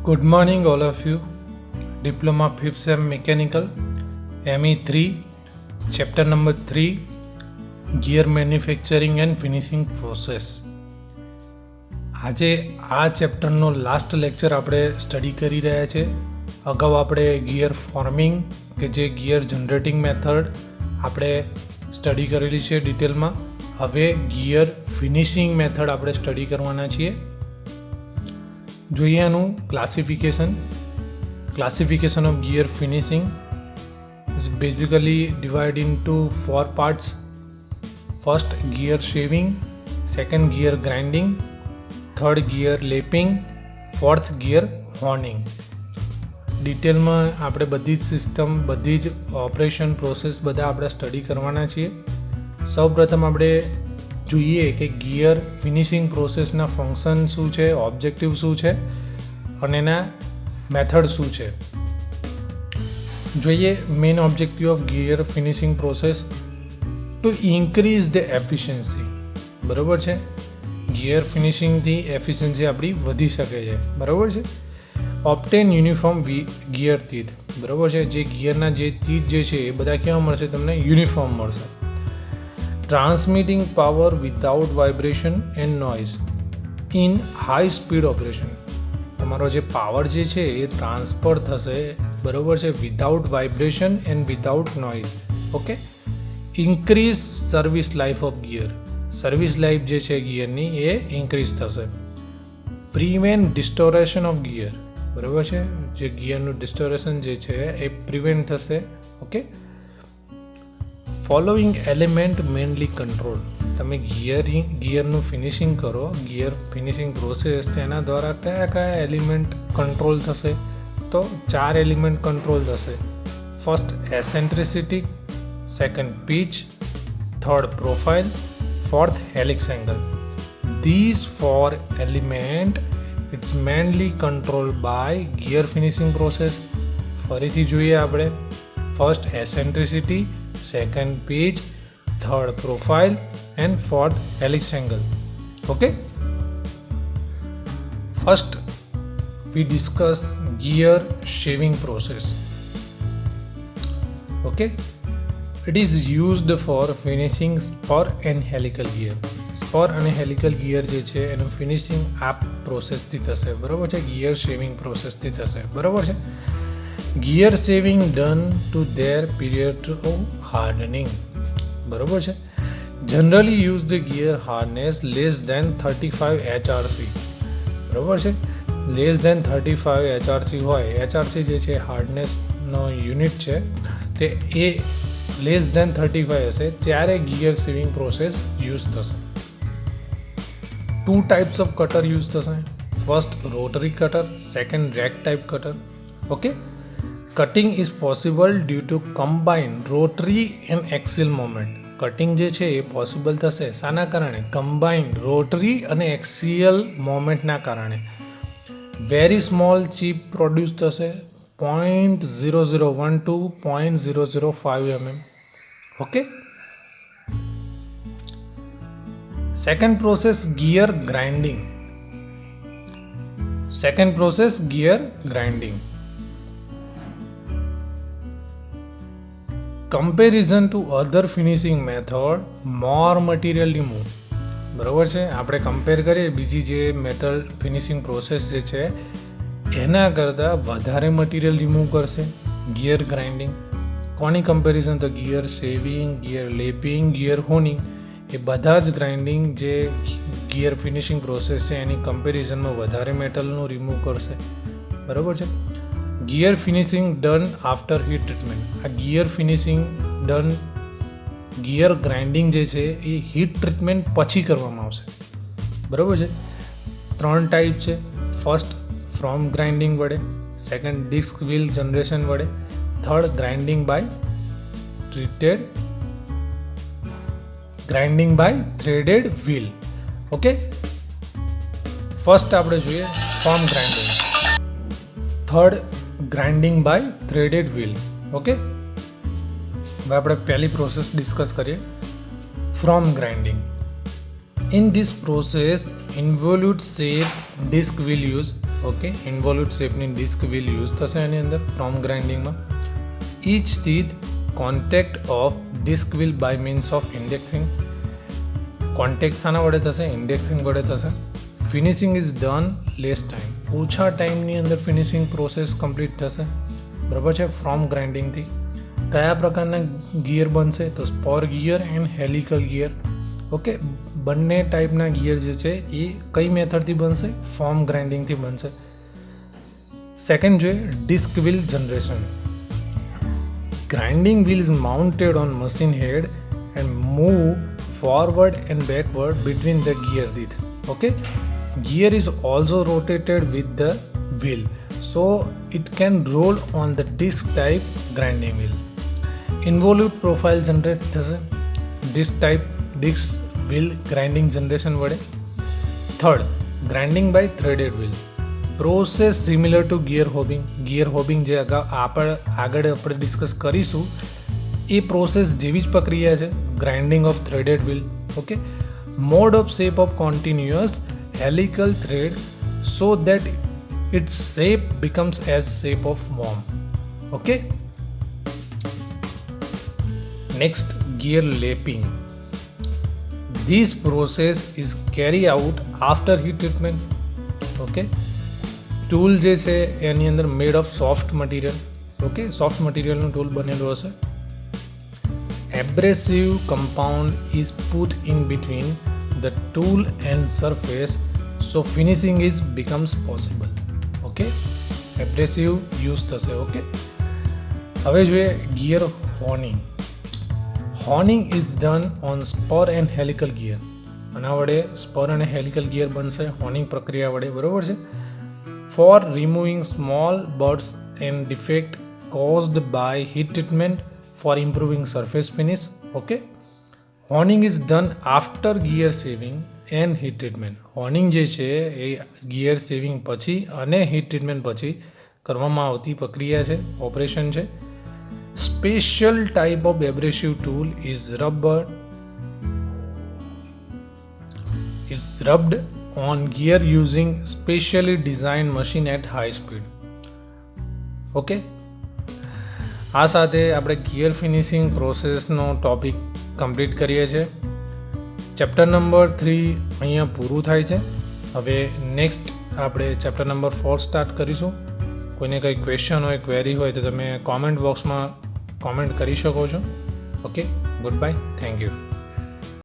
Good morning, all of you. Diploma 5th Sem Mechanical, ME3, Chapter number 3, Gear Manufacturing and Finishing Process. આજે આ ચેપ્ટરનો last lecture આપણે study કરી રહ્યા છે. અગાઉ આપણે ગિયર ફોર્મિંગ કે જે ગિયર જનરેટિંગ મેથડ આપણે સ્ટડી કરેલી છે ડિટેલમાં. હવે ગિયર ફિનિશિંગ મેથડ આપણે સ્ટડી કરવાના છીએ. જોઈએ આનું classification of gear finishing is basically divided into 4 parts. First, gear shaving, second, gear grinding, third, gear lapping, fourth, gear honing. ડિટેલમાં આપણે બધી જ સિસ્ટમ, બધી જ ઓપરેશન પ્રોસેસ બધા આપણે સ્ટડી કરવાના છીએ. સૌપ્રથમ આપણે જોઈએ કે ગિયર ફિનિશિંગ પ્રોસેસના ફંક્શન શું છે, ઓબ્જેક્ટિવ શું છે અને એના મેથડ શું છે. જોઈએ main objective of gear finishing process two increase the efficiency. બરાબર છે, ગિયર ફિનિશિંગથી એફિશિયન્સી આપણી વધી શકે છે. બરાબર છે. ઓબ્ટેન યુનિફોર્મ ગિયર ટીથ. બરાબર છે, જે ગિયરના જે ટીથ જે છે એ બધા કેવા મળશે, તમને યુનિફોર્મ મળશે. Transmitting power without vibration and noise in high speed operation. તમારો જે પાવર જે છે એ ટ્રાન્સફર થશે, બરાબર છે, without vibration and without noise. Okay. Increase service life of gear. Service life જે છે ગિયરની એ ઇન્ક્રીઝ થશે. Prevent distortion of gear. બરાબર છે, જે ગિયરનું ડિસ્ટોરેશન જે છે એ પ્રિવેન્ટ થશે. Okay. Following element mainly control. તમે ગિયરનું ફિનિશિંગ કરો, ગિયર ફિનિશિંગ પ્રોસેસ, તેના દ્વારા કયા કયા એલિમેન્ટ કંટ્રોલ થશે? તો 4 એલિમેન્ટ કંટ્રોલ થશે. First eccentricity, second pitch, third profile, fourth helix angle. These 4 elements it's mainly controlled by gear finishing process. ફરીથી જોઈએ આપણે. First eccentricity, second pitch, third profile and fourth helix angle. Okay. First we discuss gear shaving process. Okay, it is used for finishing spur and helical gear. Spur અને helical gear જે છે એનું finishing આ પ્રોસેસથી થશે. બરાબર છે, gear shaving પ્રોસેસથી થશે. બરાબર છે. Gear shaving done to their period of hardening. બરાબર છે. Generally use the gear hardness less than 35 HRC. બરાબર છે, લેસ દેન 35 HRC હોય. HRC જે છે હાર્ડનેસનો યુનિટ છે, તે એ લેસ દેન 35 હશે ત્યારે ગિયર શેવિંગ પ્રોસેસ યુઝ થશે. 2 types of cutter યુઝ થશે. First rotary cutter, second rack type cutter. Okay. Cutting is possible due to combine rotary and axial moment. Cutting જે છે એ પોસિબલ થશે શાના કારણે? કમ્બાઇન રોટરી અને એક્સિયલ મોમેન્ટના કારણે. વેરી સ્મોલ ચીપ પ્રોડ્યુસ થશે, 0.0012 to 0.005 mm. Okay. Second process gear grinding. Second process gear grinding. Comparison to other finishing method, more material remove. બરાબર છે, આપણે કમ્પેર કરીએ બીજી જે મેટલ ફિનિશિંગ પ્રોસેસ જે છે એના કરતાં વધારે મટીરિયલ રિમૂવ કરશે ગિયર ગ્રાઇન્ડિંગ. કોની કમ્પેરિઝન? તો gear shaving, gear lapping, gear honing, એ બધા જ ગ્રાઇન્ડિંગ જે ગિયર ફિનિશિંગ પ્રોસેસ છે એની કમ્પેરિઝનમાં વધારે મેટલનું રિમૂવ કરશે. બરાબર છે. Gear finishing done after heat treatment. આ gear finishing done, gear grinding જે છે એ હીટ ટ્રીટમેન્ટ પછી કરવામાં આવશે. બરાબર છે. 3 ટાઈપ છે. ફર્સ્ટ ફ્રોમ ગ્રાઇન્ડિંગ વડે, સેકન્ડ ડિસ્ક વ્હીલ જનરેશન વડે, third grinding by threaded wheel. Okay. First આપણે જોઈએ form grinding, third grinding by threaded wheel. Okay. હવે આપણે પહેલી પ્રોસેસ ડિસ્કસ કરીએ, form grinding. In this process, involute shape disc will use. ઓકે, involute શેપની disc wheel use થશે એની અંદર ફ્રોમ ગ્રાઇન્ડિંગમાં. Each teeth contact of disc wheel by means of indexing. Contact શાના વડે થશે? ઇન્ડેક્સિંગ વડે થશે. Finishing is done less time. ઓછા ટાઈમની અંદર ફિનિશિંગ પ્રોસેસ કમ્પ્લીટ થશે, બરાબર છે, ફ્રોમ ગ્રાઇન્ડિંગથી. કયા પ્રકારના ગિયર બનશે? તો spur gear and helical gear. Okay, બંને ટાઈપના ગિયર જે છે એ કઈ મેથડથી બનશે? ફોર્મ ગ્રાઇન્ડિંગથી બનશે. સેકન્ડ જોઈએ disc wheel generation. Grinding wheel is mounted on machine head and move forward and backward between the gear teeth. Okay, gear is also rotated with the wheel, so it can roll on the disc type grinding wheel. Involute profile generate thase disc type disc wheel grinding generation vade. Third, grinding by threaded wheel. Process similar to gear hobbing. Gear hobbing જે આગળ આપણે discuss કરીશું એ process જેવી જ પ્રક્રિયા છે, grinding of threaded wheel. Okay, mode of shape of continuous helical thread so that its shape becomes as shape of worm. Okay, next gear lapping. This process is carried out after heat treatment. Okay, tool જે છે એની અંદર made of soft material. Okay, soft મટીરિયલનું tool બનેલું હશે. Abrasive compound is put in between the tool and surface, so finishing is becomes possible. Okay, abrasive use થશે. Okay, હવે જોઈએ gear honing. Honing is done on spur and helical gear. આના વડે spur અને helical gear બનશે honing પ્રક્રિયા વડે, બરોબર છે. For removing small burrs and defect caused by heat treatment for improving surface finish. Okay, honing is done after gear saving and heat treatment. honing જે છે એ ગિયર સેવિંગ પછી અને હીટ ટ્રીટમેન્ટ પછી કરવામાં આવતી પ્રક્રિયા છે, ઓપરેશન છે. Special type of abrasive tool is rubbed on gear using specially designed machine at high speed. Okay, આ સાથે આપણે ગિયર ફિનિશિંગ પ્રોસેસનો ટોપિક કમ્પ્લીટ કરીએ છીએ. ચેપ્ટર નંબર 3 અહીંયા પૂરું થાય છે. હવે નેક્સ્ટ આપણે ચેપ્ટર નંબર 4 સ્ટાર્ટ કરીશું. કોઈને કંઈ ક્વેશ્ચન હોય, ક્વેરી હોય તો તમે કોમેન્ટ બોક્સમાં કોમેન્ટ કરી શકો છો. Okay, good bye, thank you.